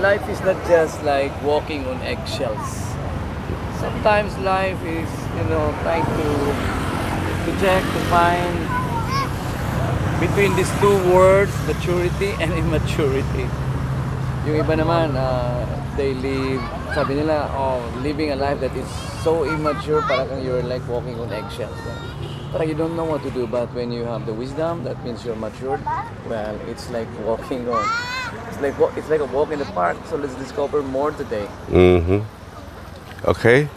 Life is not just like walking on eggshells. Sometimes life is, trying to check, to find between these two words, maturity and immaturity. Yung iba naman, they live, sabi nila, living a life that is so immature, parang you're like walking on eggshells. Parang you don't know what to do, but when you have the wisdom, that means you're matured. Well, it's like walking on, it's like a walk in the park. So let's discover more today. Mm-hmm. Okay.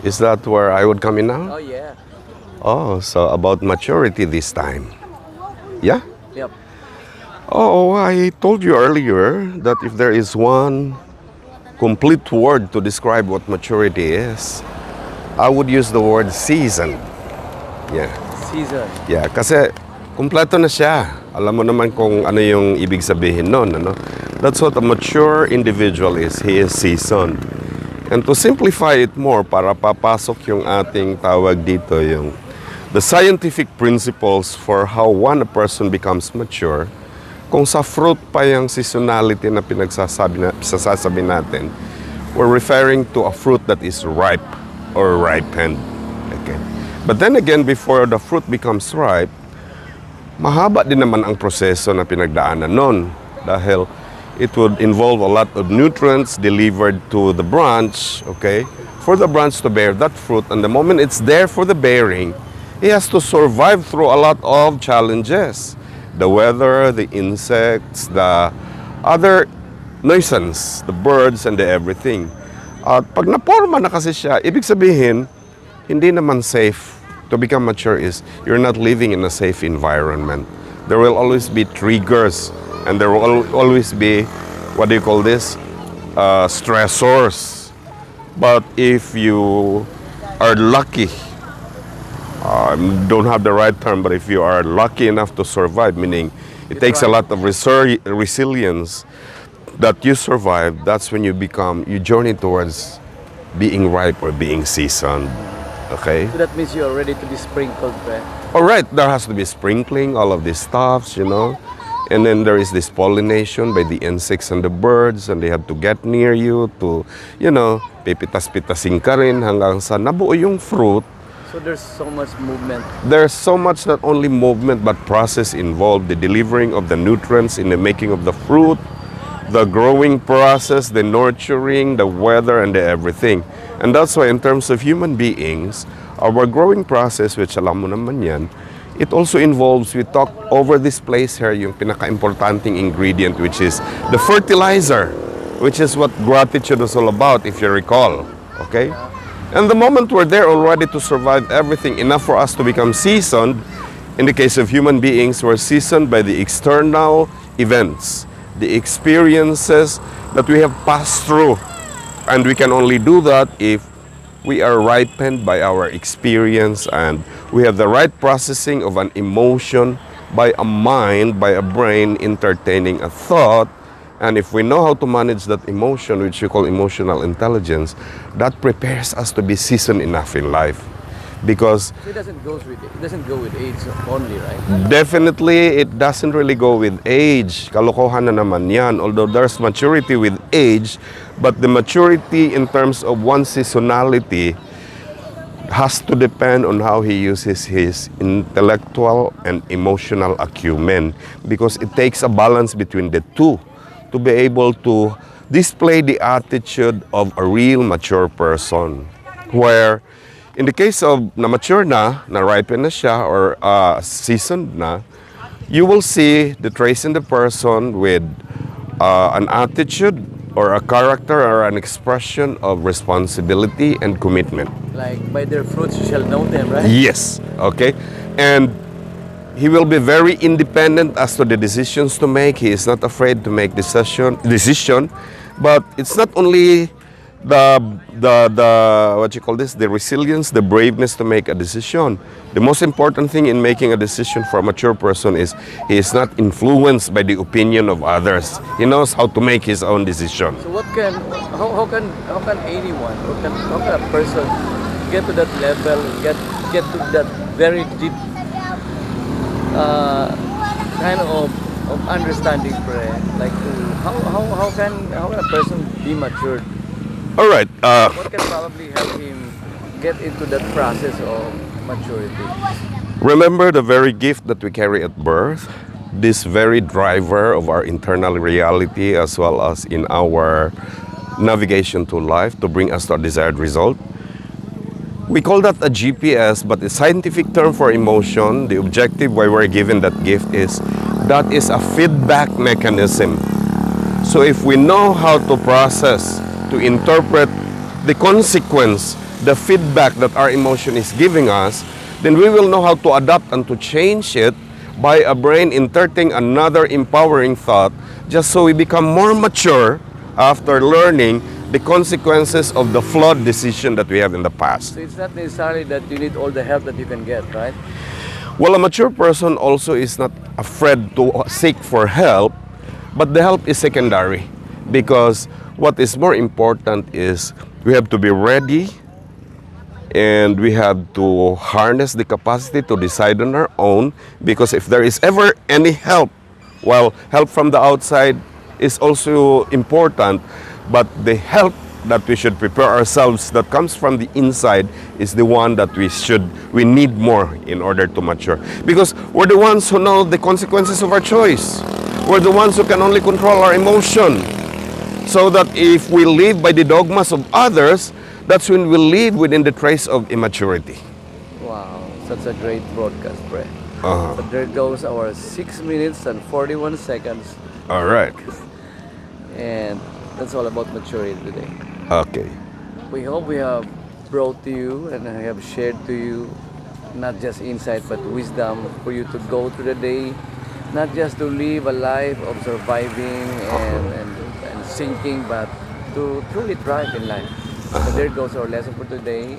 Is that where I would come in Oh now? yeah. Oh, so about maturity this time. Yeah? Yep. Oh, I told you earlier that if there is one complete word to describe what maturity is, I would use the word season. Yeah. Season. Yeah, kasi kumpleto na siya. Alam mo naman kung ano yung ibig sabihin nun, ano? That's what a mature individual is. He is seasoned. And to simplify it more, para papasok yung ating tawag dito, yung the scientific principles for how one person becomes mature, kung sa fruit pa yung seasonality na pinagsasabi natin, we're referring to a fruit that is ripe or ripened. Okay. But then again, before the fruit becomes ripe, mahaba din naman ang proseso na pinagdaanan nun. Dahil it would involve a lot of nutrients delivered to the branch, okay, for the branch to bear that fruit. And the moment it's there for the bearing, it has to survive through a lot of challenges. The weather, the insects, the other nuisance, the birds and the everything. At pag naporma na kasi siya, ibig sabihin, hindi naman safe. To become mature is you're not living in a safe environment. There will always be triggers and there will always be, what do you call this? Stressors. But if you are lucky, don't have the right term, but if you are lucky enough to survive, meaning it takes a lot of resilience that you survive, that's when you journey towards being ripe or being seasoned. Okay? So that means you are ready to be sprinkled, right? All right, there has to be sprinkling, all of these stuffs, And then there is this pollination by the insects and the birds, and they have to get near you to, pipitas-pitasin ka rin hanggang sa nabuo yung fruit. So there's so much movement. There's so much not only movement but process involved, the delivering of the nutrients in the making of the fruit, the growing process, the nurturing, the weather, and the everything. And that's why in terms of human beings, our growing process, which alam mo naman yan, it also involves, we talk over this place here, yung pinaka-importanting ingredient, which is the fertilizer, which is what gratitude is all about, if you recall. Okay? And the moment we're there already to survive everything, enough for us to become seasoned, in the case of human beings, we're seasoned by the external events, the experiences that we have passed through. And we can only do that if we are ripened by our experience and we have the right processing of an emotion by a mind, by a brain entertaining a thought. And if we know how to manage that emotion, which we call emotional intelligence, that prepares us to be seasoned enough in life. Because So it doesn't go with age only, right? definitely it doesn't really go with age. Kalokohan na naman yan. Although there's maturity with age, but the maturity in terms of one's seasonality has to depend on how he uses his intellectual and emotional acumen, because it takes a balance between the two to be able to display the attitude of a real mature person. Where in the case of na mature na ripen na siya, or seasoned na, you will see the trace in the person with an attitude or a character or an expression of responsibility and commitment. Like by their fruits you shall know them, right? Yes, okay. And he will be very independent as to the decisions to make. He is not afraid to make decision. But it's not only the what you call this, the resilience, the braveness to make a decision. The most important thing in making a decision for a mature person is he is not influenced by the opinion of others. He knows how to make his own decision. So how can anyone, how can a person get to that level, get to that very deep kind of of understanding prayer, like to how can a person be matured? All right. What can probably help him get into that process of maturity? Remember the very gift that we carry at birth, this very driver of our internal reality as well as in our navigation to life to bring us to a desired result. We call that a GPS, but the scientific term for emotion, the objective why we're given that gift is that is a feedback mechanism. So if we know how to process, to interpret the consequence, the feedback that our emotion is giving us, then we will know how to adapt and to change it by a brain inserting another empowering thought, just so we become more mature after learning the consequences of the flawed decision that we have in the past. So it's not necessarily that you need all the help that you can get, right? Well, a mature person also is not afraid to seek for help, but the help is secondary, because what is more important is we have to be ready and we have to harness the capacity to decide on our own, because if there is ever any help, well, help from the outside is also important, but the help that we should prepare ourselves that comes from the inside is the one that we need more in order to mature, because we're the ones who know the consequences of our choice. We're the ones who can only control our emotion, so that if we live by the dogmas of others, that's when we live within the trace of immaturity. Wow, such a great broadcast, Brett. Uh-huh. So there goes our 6 minutes and 41 seconds, All right. and that's all about maturity today. Okay. We hope we have brought to you and I have shared to you not just insight but wisdom for you to go through the day, not just to live a life of surviving and sinking, but to truly thrive in life. So there goes our lesson for today,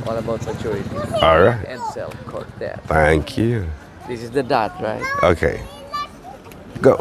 all about maturity All right. and self-concept. Thank you. This is the dot, right? Okay. Go.